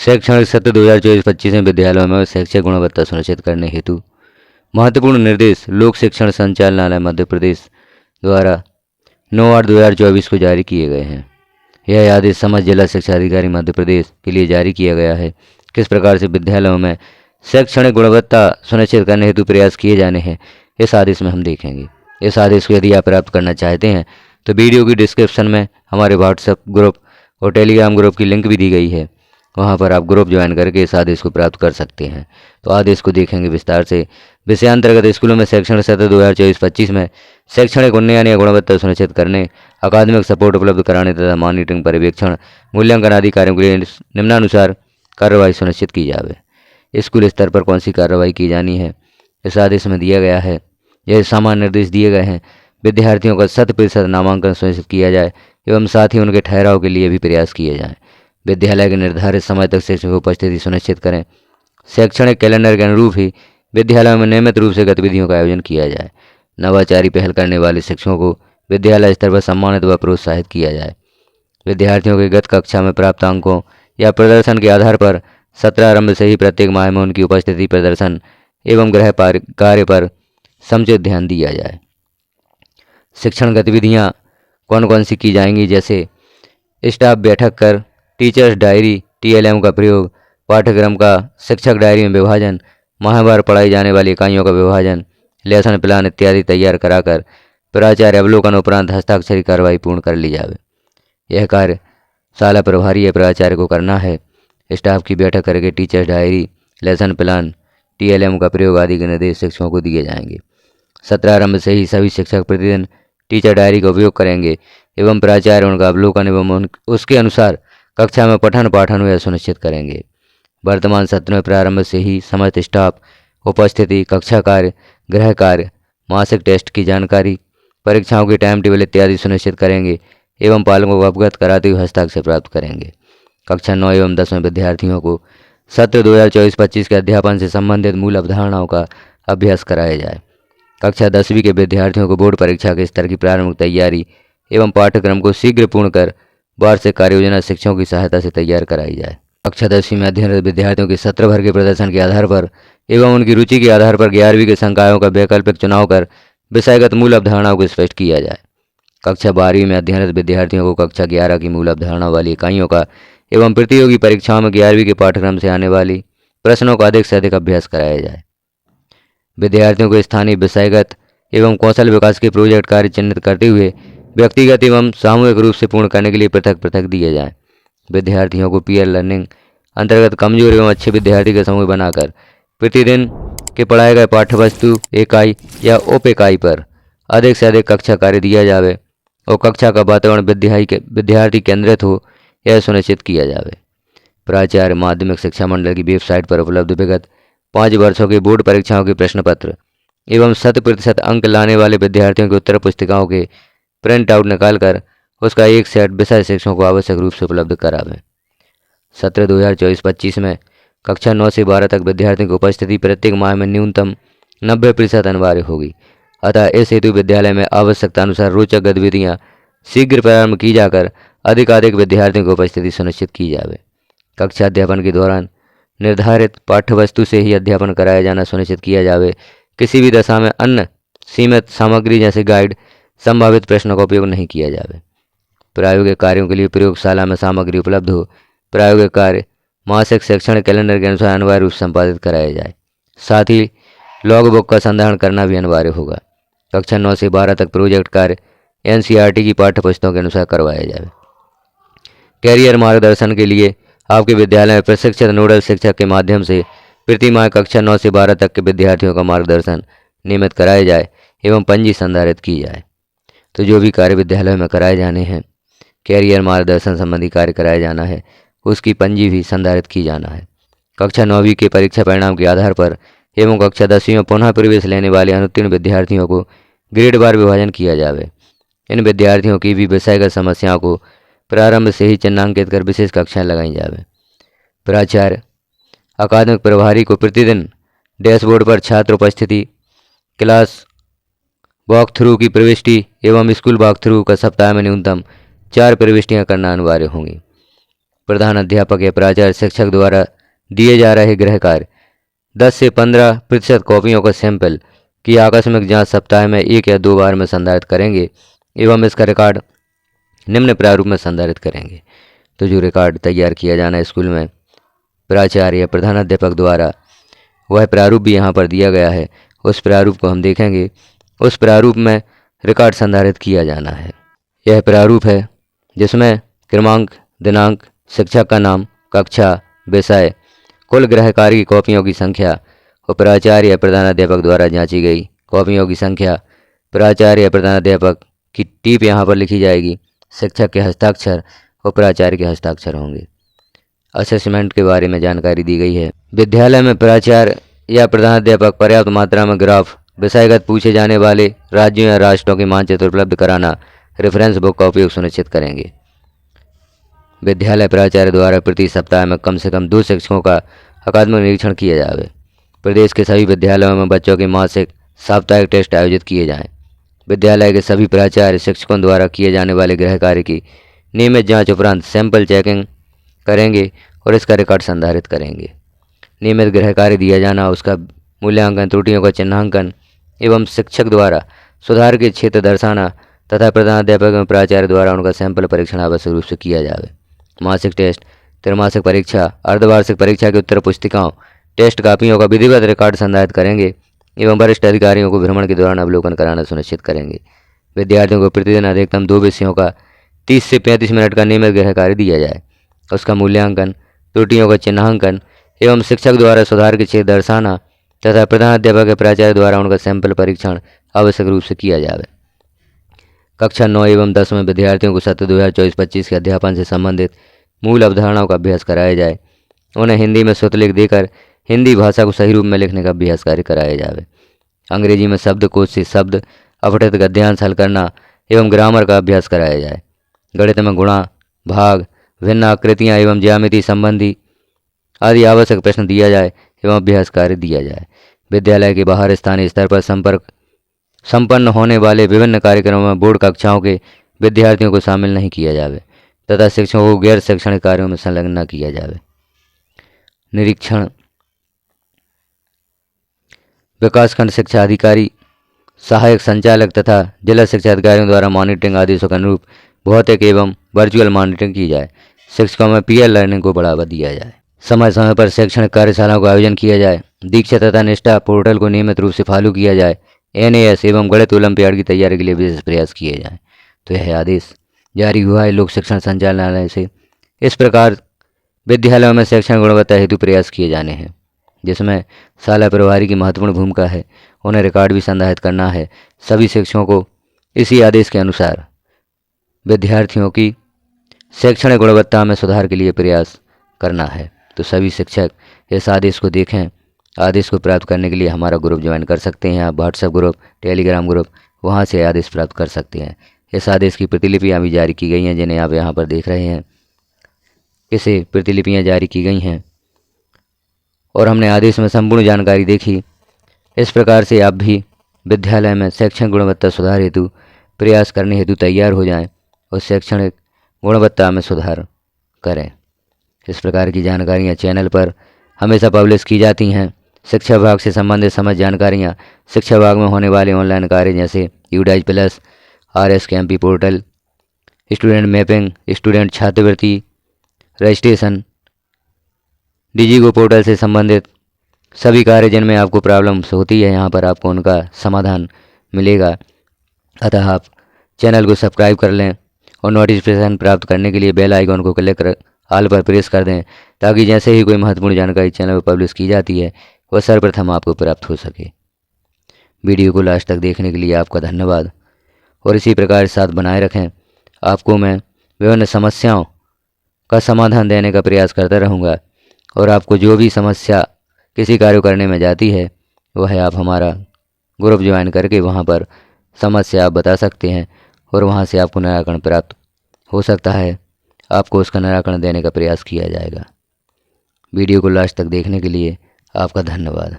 शैक्षणिक सत्र 2024-25 में विद्यालयों में शैक्षिक गुणवत्ता सुनिश्चित करने हेतु महत्वपूर्ण निर्देश लोक शिक्षण संचालनालय मध्य प्रदेश द्वारा 9/8/2024 को जारी किए गए हैं। यह आदेश समस्त जिला शिक्षा अधिकारी मध्य प्रदेश के लिए जारी किया गया है। किस प्रकार से विद्यालयों में शैक्षणिक गुणवत्ता सुनिश्चित करने हेतु प्रयास किए जाने हैं, इस आदेश में हम देखेंगे। इस आदेश को यदि आप प्राप्त करना चाहते हैं तो वीडियो की डिस्क्रिप्शन में हमारे व्हाट्सएप ग्रुप और टेलीग्राम ग्रुप की लिंक भी दी गई है। वहां पर आप ग्रुप ज्वाइन करके इस आदेश को प्राप्त कर सकते हैं। तो आदेश को देखेंगे विस्तार से। विषयांतर्गत स्कूलों में शैक्षणिक सत्र 2024-25 में शैक्षणिक उन्नयन या गुणवत्ता सुनिश्चित करने, अकादमिक सपोर्ट उपलब्ध कराने तथा मॉनिटरिंग, पर्यवेक्षण, मूल्यांकन आदि कार्यों के लिए निम्नानुसार कार्रवाई सुनिश्चित की जाए। स्कूल स्तर पर कौन सी कार्रवाई की जानी है, इस आदेश में दिया गया है। यह सामान्य निर्देश दिए गए हैं। विद्यार्थियों का 100% नामांकन सुनिश्चित किया जाए एवं साथ ही उनके ठहराव के लिए भी प्रयास किए जाएं। विद्यालय के निर्धारित समय तक शिक्षक की उपस्थिति सुनिश्चित करें। शैक्षणिक कैलेंडर के अनुरूप ही विद्यालयों में नियमित रूप से गतिविधियों का आयोजन किया जाए। नवाचारी पहल करने वाले शिक्षकों को विद्यालय स्तर पर सम्मानित व प्रोत्साहित किया जाए। विद्यार्थियों के गत कक्षा में प्राप्त अंकों या प्रदर्शन के आधार पर सत्र आरंभ से ही प्रत्येक माह में उनकी उपस्थिति, प्रदर्शन एवं गृह कार्य पर समुचित ध्यान दिया जाए। शिक्षण गतिविधियाँ कौन कौन सी की जाएंगी, जैसे स्टाफ बैठक कर, टीचर्स डायरी TLM का प्रयोग, पाठ्यक्रम का शिक्षक डायरी में विभाजन, माहवार पढ़ाई जाने वाली इकाइयों का विभाजन, लेसन प्लान इत्यादि तैयार कराकर प्राचार्य अवलोकन उपरांत हस्ताक्षरी कार्रवाई पूर्ण कर ली जाए। यह कार्य शाला प्रभारी या प्राचार्य को करना है। स्टाफ की बैठक करके teachers diary, lesson plan, TLM का प्रयोग आदि के निर्देश शिक्षकों को दिए जाएंगे। सत्र आरंभ से ही सभी शिक्षक प्रतिदिन टीचर डायरी का उपयोग करेंगे एवं प्राचार्य उनका अवलोकन एवं उसके अनुसार कक्षा में पठन पाठन व सुनिश्चित करेंगे। वर्तमान सत्र में प्रारंभ से ही समस्त स्टाफ उपस्थिति, कक्षा कार्य, गृह कार्य, मासिक टेस्ट की जानकारी, परीक्षाओं के टाइम टेबल इत्यादि सुनिश्चित करेंगे एवं पालकों को अवगत कराते हुए हस्ताक्षर प्राप्त करेंगे। कक्षा 9 एवं 10 में विद्यार्थियों को सत्र 2024-25 के अध्यापन से संबंधित मूल अवधारणाओं का अभ्यास कराया जाए। कक्षा 10वीं के विद्यार्थियों को बोर्ड परीक्षा के स्तर की प्रारंभिक तैयारी एवं पाठ्यक्रम को शीघ्र पूर्ण कर वार्षिक कार्य योजना शिक्षकों की सहायता से तैयार कराई जाए। कक्षा 10वीं में अध्ययनरत विद्यार्थियों के सत्र भर के प्रदर्शन के आधार पर एवं उनकी रुचि के आधार पर 11वीं के संकायों का वैकल्पिक चुनाव कर विषयगत मूल अवधारणाओं को स्पष्ट किया जाए। कक्षा 12वीं में अध्ययनरत विद्यार्थियों को कक्षा 11 की मूल अवधारणा वाली इकाइयों का एवं प्रतियोगी परीक्षाओं में 11वीं के पाठ्यक्रम से आने वाली प्रश्नों का अधिक से अधिक अभ्यास कराया जाए। विद्यार्थियों को स्थानीय विषयगत एवं कौशल विकास के प्रोजेक्ट कार्य चिन्हित करते हुए व्यक्तिगत एवं सामूहिक रूप से पूर्ण करने के लिए पृथक पृथक दिए जाएं। विद्यार्थियों को पीयर लर्निंग अंतर्गत कमजोर एवं अच्छे विद्यार्थी का समूह बनाकर प्रतिदिन के पढ़ाए गए पाठ्यवस्तु इकाई या उप इकाई पर अधिक से अधिक कक्षा कार्य दिया जाए और कक्षा का वातावरण विद्यार्थी केंद्रित हो, यह सुनिश्चित किया जाए। प्राचार्य माध्यमिक शिक्षा मंडल की वेबसाइट पर उपलब्ध विगत 5 वर्षों के बोर्ड परीक्षाओं के प्रश्न पत्र एवं 100% अंक लाने वाले विद्यार्थियों की उत्तर पुस्तिकाओं के प्रिंट आउट निकालकर उसका एक सेट विषय शिक्षकों को आवश्यक रूप से उपलब्ध करावें। सत्र 2024-25 में कक्षा 9 से 12 तक विद्यार्थियों की उपस्थिति प्रत्येक माह में न्यूनतम 90% अनिवार्य होगी। अतः इस हेतु विद्यालय में आवश्यकता अनुसार रोचक गतिविधियाँ शीघ्र प्रारंभ की जाकर अधिकाधिक विद्यार्थियों की उपस्थिति सुनिश्चित की जाए। कक्षा अध्यापन के दौरान निर्धारित पाठ्यवस्तु से ही अध्यापन कराया जाना सुनिश्चित किया जाए। किसी भी दशा में अन्य सीमित सामग्री जैसे गाइड, संभावित प्रश्नों का उपयोग नहीं किया जाए। प्रायोगिक कार्यों के लिए प्रयोगशाला में सामग्री उपलब्ध हो। प्रायोगिक कार्य मासिक शैक्षणिक कैलेंडर के अनुसार अनिवार्य रूप से संपादित कराया जाए। साथ ही लॉग बुक का संधारण करना भी अनिवार्य होगा। कक्षा 9 से 12 तक प्रोजेक्ट कार्य NCERT की पाठ्यपुस्तकों के अनुसार करवाया जाए। कैरियर मार्गदर्शन के लिए आपके विद्यालय में प्रशिक्षित नोडल शिक्षक के माध्यम से प्रति माह कक्षा 9 से 12 तक के विद्यार्थियों का मार्गदर्शन नियमित कराया जाए एवं पंजी संधारित की जाए। तो जो भी कार्य विद्यालय में कराए जाने हैं, कैरियर मार्गदर्शन संबंधी कार्य कराया जाना है, उसकी पंजी भी संधारित की जाना है। कक्षा 9वीं के परीक्षा परिणाम के आधार पर एवं कक्षा 10वीं में पुनः प्रवेश लेने वाले अनुत्तीर्ण विद्यार्थियों को ग्रेड बार विभाजन किया जाए। इन विद्यार्थियों की भी विषयगत समस्याओं को प्रारंभ से ही चिन्हांकित कर विशेष कक्षाएं लगाई जाए। प्राचार्य अकादमिक प्रभारी को प्रतिदिन डैशबोर्ड पर छात्र उपस्थिति, क्लास वॉक थ्रू की प्रविष्टि एवं स्कूल वॉक थ्रू का सप्ताह में न्यूनतम 4 प्रविष्टियां करना अनिवार्य होंगी। प्रधान अध्यापक या प्राचार्य शिक्षक द्वारा दिए जा रहे गृह कार्य 10 से 15% कॉपियों का सैंपल की आकस्मिक जांच सप्ताह में 1 या 2 बार में संधारित करेंगे एवं इसका रिकॉर्ड निम्न प्रारूप में संधारित करेंगे। तो जो रिकॉर्ड तैयार किया जाना है स्कूल में प्राचार्य या प्रधानाध्यापक द्वारा, वह प्रारूप भी यहाँ पर दिया गया है। उस प्रारूप को हम देखेंगे। उस प्रारूप में रिकॉर्ड संधारित किया जाना है। यह प्रारूप है जिसमें क्रमांक, दिनांक, शिक्षक का नाम, कक्षा, विषय, कुल गृह कार्य की कॉपियों की संख्या और प्राचार्य या प्रधानाध्यापक द्वारा जांची गई कॉपियों की संख्या, प्राचार्य या प्रधानाध्यापक की टीप यहाँ पर लिखी जाएगी, शिक्षक के हस्ताक्षर और प्राचार्य के हस्ताक्षर होंगे। असेसमेंट के बारे में जानकारी दी गई है। विद्यालय में प्राचार्य या प्रधानाध्यापक पर्याप्त मात्रा में ग्राफ, विषयगत पूछे जाने वाले राज्यों या राष्ट्रों के मानचित्र उपलब्ध कराना, रेफरेंस बुक का उपयोग सुनिश्चित करेंगे। विद्यालय प्राचार्य द्वारा प्रति सप्ताह में कम से कम 2 शिक्षकों का अकादमिक निरीक्षण किया जाए। प्रदेश के सभी विद्यालयों में बच्चों के मासिक, साप्ताहिक टेस्ट आयोजित किए जाएं। विद्यालय के सभी प्राचार्य शिक्षकों द्वारा किए जाने वाले गृह कार्य की नियमित जांच उपरांत सैंपल चेकिंग करेंगे और इसका रिकॉर्ड संधारित करेंगे। नियमित गृह कार्य दिया जाना, उसका मूल्यांकन, त्रुटियों का चिन्हांकन एवं शिक्षक द्वारा सुधार के क्षेत्र दर्शाना तथा प्रधानाध्यापक एवं प्राचार्य द्वारा उनका सैंपल परीक्षण आवश्यक रूप से किया जाए। मासिक टेस्ट, त्रैमासिक परीक्षा, अर्धवार्षिक परीक्षा की उत्तर पुस्तिकाओं, टेस्ट कापियों का विधिवत रिकॉर्ड संधारित करेंगे एवं वरिष्ठ अधिकारियों को भ्रमण के दौरान अवलोकन कराना सुनिश्चित करेंगे। विद्यार्थियों को प्रतिदिन अधिकतम 2 विषयों का 30 से 35 मिनट का नियमित गृह कार्य दिया जाए। उसका मूल्यांकन, त्रुटियों का चिन्हांकन एवं शिक्षक द्वारा सुधार के क्षेत्र दर्शाना तथा प्रधानाध्यापक या प्राचार्य द्वारा उनका सैंपल परीक्षण आवश्यक रूप से किया जाए। कक्षा 9 एवं 10 में विद्यार्थियों को सत्र 2024-25 के अध्यापन से संबंधित मूल अवधारणाओं का अभ्यास कराया जाए। उन्हें हिंदी में स्वतलेख देकर हिंदी भाषा को सही रूप में लिखने का अभ्यास कार्य कराया जाए। अंग्रेजी में शब्दकोश से शब्द अपठित गद्यांश हल करना एवं ग्रामर का अभ्यास कराया जाए। गणित में गुणा, भाग, भिन्न आकृतियाँ एवं ज्यामिति संबंधी आदि आवश्यक प्रश्न दिया जाए एवं अभ्यास कार्य दिया जाए। विद्यालय के बाहर स्थानीय स्तर पर संपन्न होने वाले विभिन्न कार्यक्रमों में बोर्ड कक्षाओं के विद्यार्थियों को शामिल नहीं किया जाए तथा शिक्षकों को गैर शैक्षणिक कार्यों में संलग्न न किया जाए। निरीक्षण, विकासखंड शिक्षा अधिकारी, सहायक संचालक तथा जिला शिक्षा अधिकारियों द्वारा मॉनिटरिंग आदेशों के अनुरूप भौतिक एवं वर्चुअल मॉनिटरिंग की जाए। शिक्षकों में पीयर लर्निंग को बढ़ावा दिया जाए। समय समय पर शैक्षणिक कार्यशालाओं का आयोजन किया जाए। दीक्षा तथा निष्ठा पोर्टल को नियमित रूप से फॉलो किया जाए। NAS एवं गणित ओलंपियाड की तैयारी के लिए विशेष प्रयास किए जाएं। तो यह आदेश जारी हुआ है लोक शिक्षण संचालनालय से। इस प्रकार विद्यालयों में शैक्षणिक गुणवत्ता हेतु प्रयास किए जाने हैं, जिसमें शाला प्रभारी की महत्वपूर्ण भूमिका है। उन्हें रिकॉर्ड भी संधारित करना है। सभी शिक्षकों को इसी आदेश के अनुसार विद्यार्थियों की शैक्षणिक गुणवत्ता में सुधार के लिए प्रयास करना है। तो सभी शिक्षक इस आदेश को देखें। आदेश को प्राप्त करने के लिए हमारा ग्रुप ज्वाइन कर सकते हैं। आप व्हाट्सएप ग्रुप, टेलीग्राम ग्रुप, वहां से आदेश प्राप्त कर सकते हैं। इस आदेश की प्रतिलिपियां भी जारी की गई हैं, जिन्हें आप यहां पर देख रहे हैं। इसे प्रतिलिपियां जारी की गई हैं और हमने आदेश में संपूर्ण जानकारी देखी। इस प्रकार से आप भी विद्यालय में शैक्षणिक गुणवत्ता सुधार हेतु प्रयास करने हेतु तैयार हो जाएं और शैक्षणिक गुणवत्ता में सुधार करें। इस प्रकार की जानकारियाँ चैनल पर हमेशा पब्लिश की जाती हैं। शिक्षा विभाग से संबंधित समस्त जानकारियाँ, शिक्षा विभाग में होने वाले ऑनलाइन कार्य जैसे UDAIS plus, RSKMP portal, student mapping, student छात्रवृत्ति रजिस्ट्रेशन, DigiGo पोर्टल से संबंधित सभी कार्य जिनमें आपको प्रॉब्लम्स होती है, यहाँ पर आपको उनका समाधान मिलेगा। अतः आप चैनल को सब्सक्राइब कर लें और नोटिफिकेशन प्राप्त करने के लिए बेल आइकॉन को क्लिक कर ऑल पर प्रेस कर दें, ताकि जैसे ही कोई महत्वपूर्ण जानकारी चैनल पर पब्लिश की जाती है वह सर्वप्रथम आपको प्राप्त हो सके। वीडियो को लास्ट तक देखने के लिए आपका धन्यवाद और इसी प्रकार साथ बनाए रखें। आपको मैं विभिन्न समस्याओं का समाधान देने का प्रयास करता रहूँगा और आपको जो भी समस्या किसी कार्य करने में जाती है वह आप हमारा ग्रुप ज्वाइन करके वहाँ पर समस्या आप बता सकते हैं और वहाँ से आपको निराकरण प्राप्त हो सकता है। आपको उसका निराकरण देने का प्रयास किया जाएगा। वीडियो को लास्ट तक देखने के लिए आपका धन्यवाद।